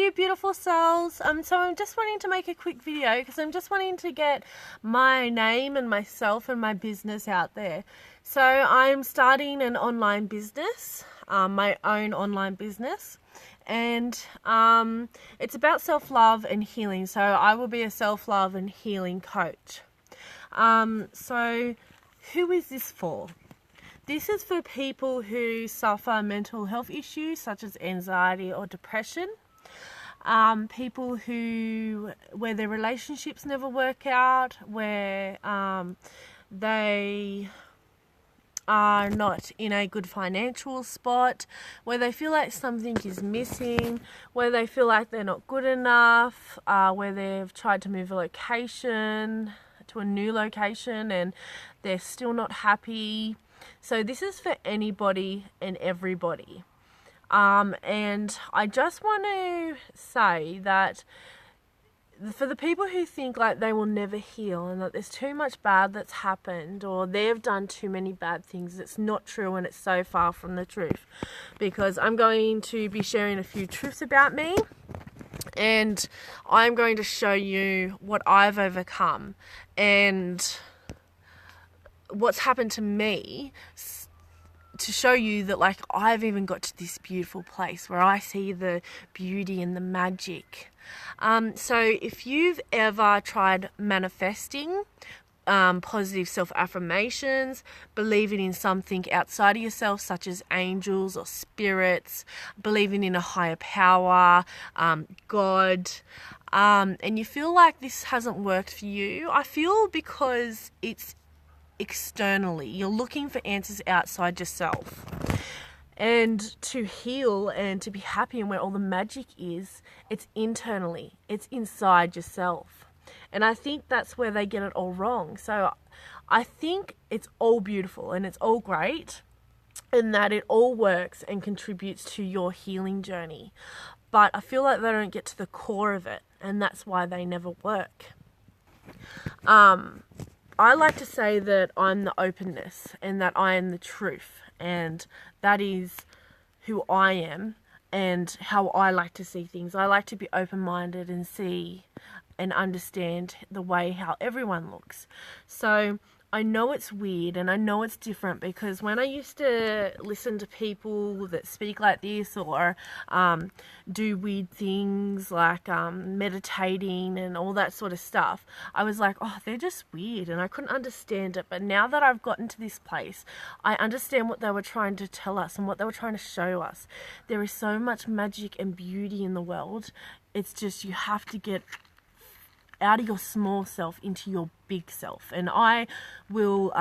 you beautiful souls. So I'm just wanting to make a quick video because I'm just wanting to get my name and myself and my business out there. So I'm starting an online business, my own online business, and it's about self-love and healing. So I will be a self-love and healing coach. So who is this for? This is for people who suffer mental health issues such as anxiety or depression. People where their relationships never work out, where they are not in a good financial spot, where they feel like something is missing, where they feel like they're not good enough, where they've tried to move to a new location and they're still not happy. So this is for anybody and everybody. And I just want to say that for the people who think like they will never heal and that there's too much bad that's happened or they've done too many bad things, it's not true and it's so far from the truth. Because I'm going to be sharing a few truths about me, and I'm going to show you what I've overcome and what's happened to me, to show you that like I've even got to this beautiful place where I see the beauty and the magic. So if you've ever tried manifesting, positive self-affirmations, believing in something outside of yourself such as angels or spirits, believing in a higher power, God, and you feel like this hasn't worked for you, I feel because it's externally. You're looking for answers outside yourself. And to heal and to be happy and where all the magic is, it's internally. It's inside yourself. And I think that's where they get it all wrong. So I think it's all beautiful and it's all great, and that it all works and contributes to your healing journey. But I feel like they don't get to the core of it, and that's why they never work. I like to say that I'm the openness and that I am the truth, and that is who I am and how I like to see things. I like to be open-minded and see and understand the way how everyone looks. So I know it's weird and I know it's different, because when I used to listen to people that speak like this or do weird things like meditating and all that sort of stuff, I was like, oh, they're just weird, and I couldn't understand it. But now that I've gotten to this place, I understand what they were trying to tell us and what they were trying to show us. There is so much magic and beauty in the world. It's just you have to get out of your small self into your big self, and I will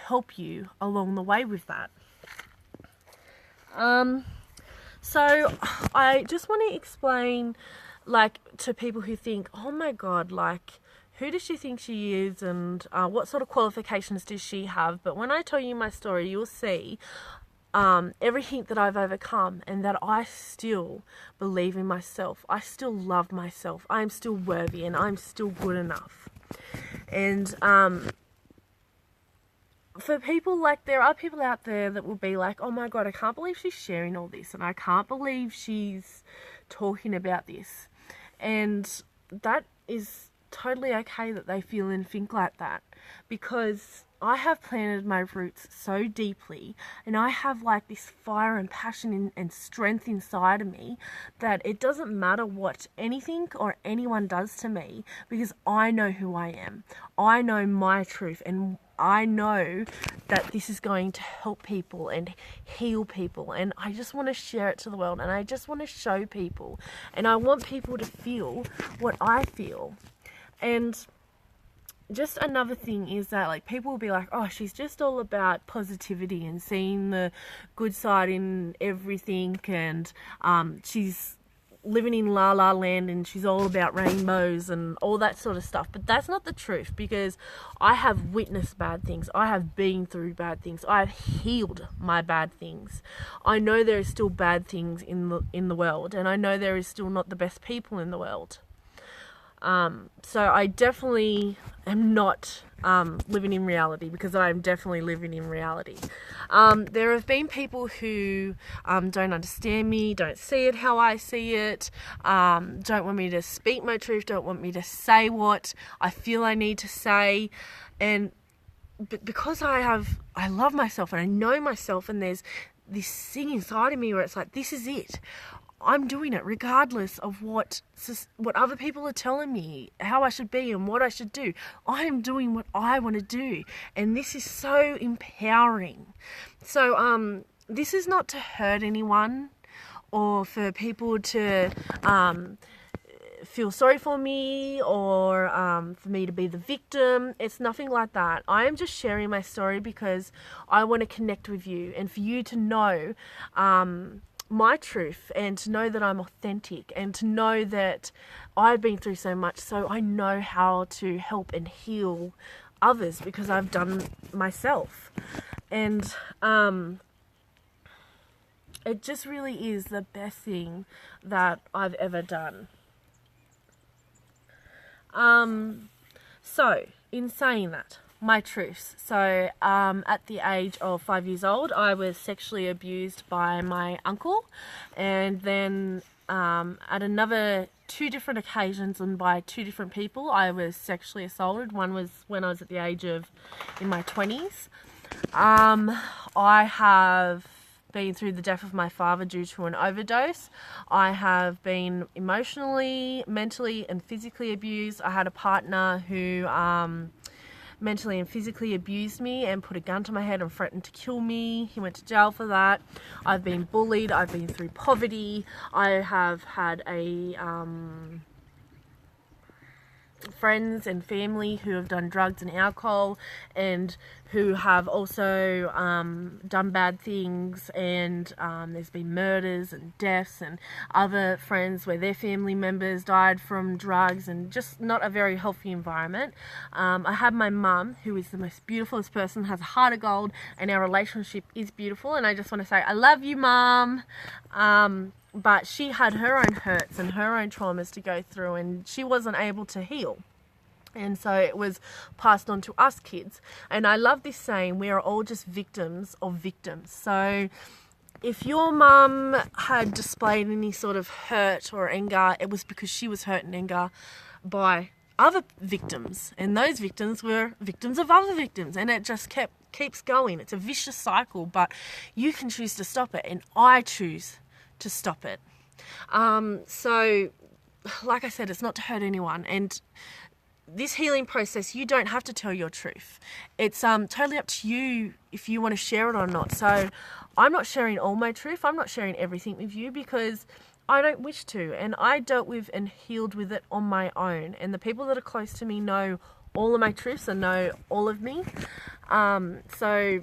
help you along the way with that. So I just want to explain, like, to people who think, oh my god, like, who does she think she is, and what sort of qualifications does she have? But when I tell you my story, you'll see everything that I've overcome, and that I still believe in myself. I still love myself. I'm still worthy, and I'm still good enough. And for people, like, there are people out there that will be like, oh my god, I can't believe she's sharing all this, and I can't believe she's talking about this. And that is totally okay that they feel and think like that, because I have planted my roots so deeply, and I have like this fire and passion and strength inside of me that it doesn't matter what anything or anyone does to me, because I know who I am. I know my truth, and I know that this is going to help people and heal people, and I just want to share it to the world, and I just want to show people, and I want people to feel what I feel. And just another thing is that, like, people will be like, oh, she's just all about positivity and seeing the good side in everything, and she's living in la la land and she's all about rainbows and all that sort of stuff. But that's not the truth, because I have witnessed bad things. I have been through bad things. I have healed my bad things. I know there is still bad things in the world, and I know there is still not the best people in the world. So I definitely am not living in reality, because I'm definitely living in reality. There have been people who don't understand me, don't see it how I see it, don't want me to speak my truth, don't want me to say what I feel I need to say. And because I love myself and I know myself, and there's this thing inside of me where it's like, this is it. I'm doing it regardless of what other people are telling me how I should be and what I should do. I am doing what I want to do, and this is so empowering. So this is not to hurt anyone or for people to feel sorry for me or for me to be the victim. It's nothing like that. I am just sharing my story because I want to connect with you and for you to know my truth, and to know that I'm authentic, and to know that I've been through so much, so I know how to help and heal others because I've done myself. And it just really is the best thing that I've ever done. So in saying that, my truths. So at the age of 5 years old, I was sexually abused by my uncle, and then at another 2 different occasions and by 2 different people, I was sexually assaulted. One was when I was at the age of in my 20s. I have been through the death of my father due to an overdose. I have been emotionally, mentally and physically abused. I had a partner who mentally and physically abused me and put a gun to my head and threatened to kill me. He went to jail for that. I've been bullied. I've been through poverty. I have had friends and family who have done drugs and alcohol, and who have also done bad things, and there's been murders and deaths, and other friends where their family members died from drugs, and just not a very healthy environment. I have my mum, who is the most beautifulest person, has a heart of gold, and our relationship is beautiful, and I just want to say I love you, Mum. But she had her own hurts and her own traumas to go through, and she wasn't able to heal. And so it was passed on to us kids. And I love this saying, we are all just victims of victims. So if your mum had displayed any sort of hurt or anger, it was because she was hurt and anger by other victims. And those victims were victims of other victims. And it just keeps going. It's a vicious cycle, but you can choose to stop it. And I choose to stop it. So like I said, it's not to hurt anyone. And this healing process, you don't have to tell your truth. It's totally up to you if you want to share it or not. So I'm not sharing all my truth. I'm not sharing everything with you because I don't wish to. And I dealt with and healed with it on my own. And the people that are close to me know all of my truths and know all of me. So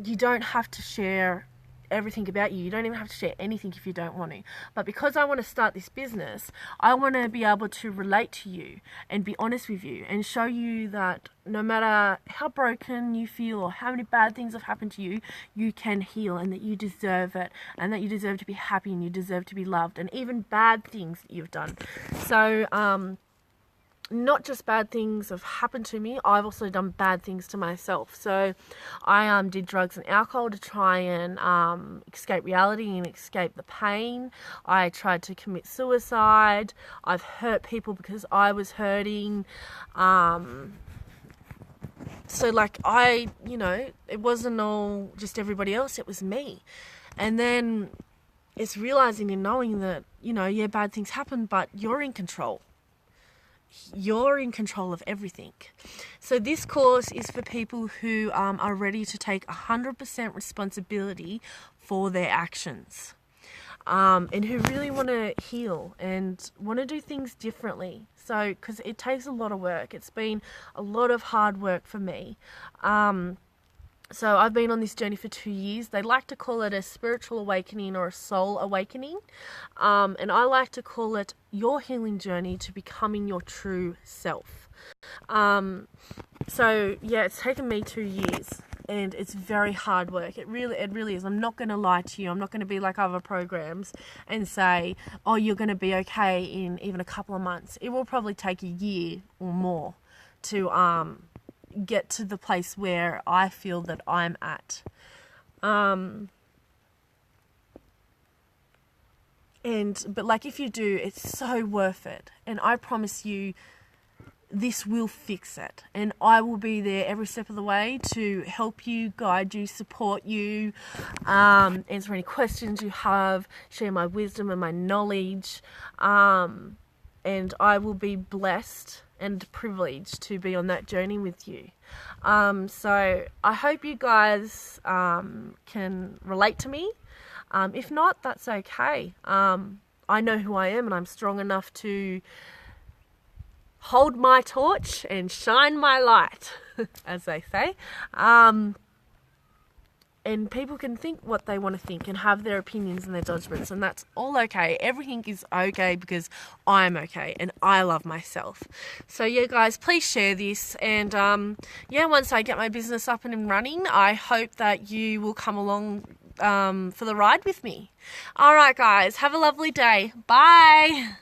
you don't have to share everything about you. You don't even have to share anything if you don't want to. But because I want to start this business, I want to be able to relate to you and be honest with you and show you that no matter how broken you feel or how many bad things have happened to you, you can heal, and that you deserve it, and that you deserve to be happy, and you deserve to be loved, and even bad things that you've done. So not just bad things have happened to me, I've also done bad things to myself. So I did drugs and alcohol to try and escape reality and escape the pain. I tried to commit suicide. I've hurt people because I was hurting. So like it wasn't all just everybody else, it was me. And then it's realizing and knowing that, bad things happen, but you're in control. You're in control of everything. So this course is for people who are ready to take 100% responsibility for their actions, and who really want to heal and want to do things differently. So, because it takes a lot of work. It's been a lot of hard work for me. So I've been on this journey for 2 years. They like to call it a spiritual awakening or a soul awakening. And I like to call it your healing journey to becoming your true self. So yeah, it's taken me 2 years and it's very hard work. It really is. I'm not going to lie to you. I'm not going to be like other programs and say, oh, you're going to be okay in even a couple of months. It will probably take a year or more to, get to the place where I feel that I'm at. But like, if you do, it's so worth it. And I promise you, this will fix it. And I will be there every step of the way to help you, guide you, support you, answer any questions you have, share my wisdom and my knowledge. And I will be blessed and privileged to be on that journey with you. So I hope you guys can relate to me. If not, that's okay. I know who I am, and I'm strong enough to hold my torch and shine my light, as they say. And people can think what they want to think and have their opinions and their judgments, and that's all okay. Everything is okay because I'm okay and I love myself. So yeah, guys, please share this. And once I get my business up and running, I hope that you will come along for the ride with me. All right, guys, have a lovely day. Bye.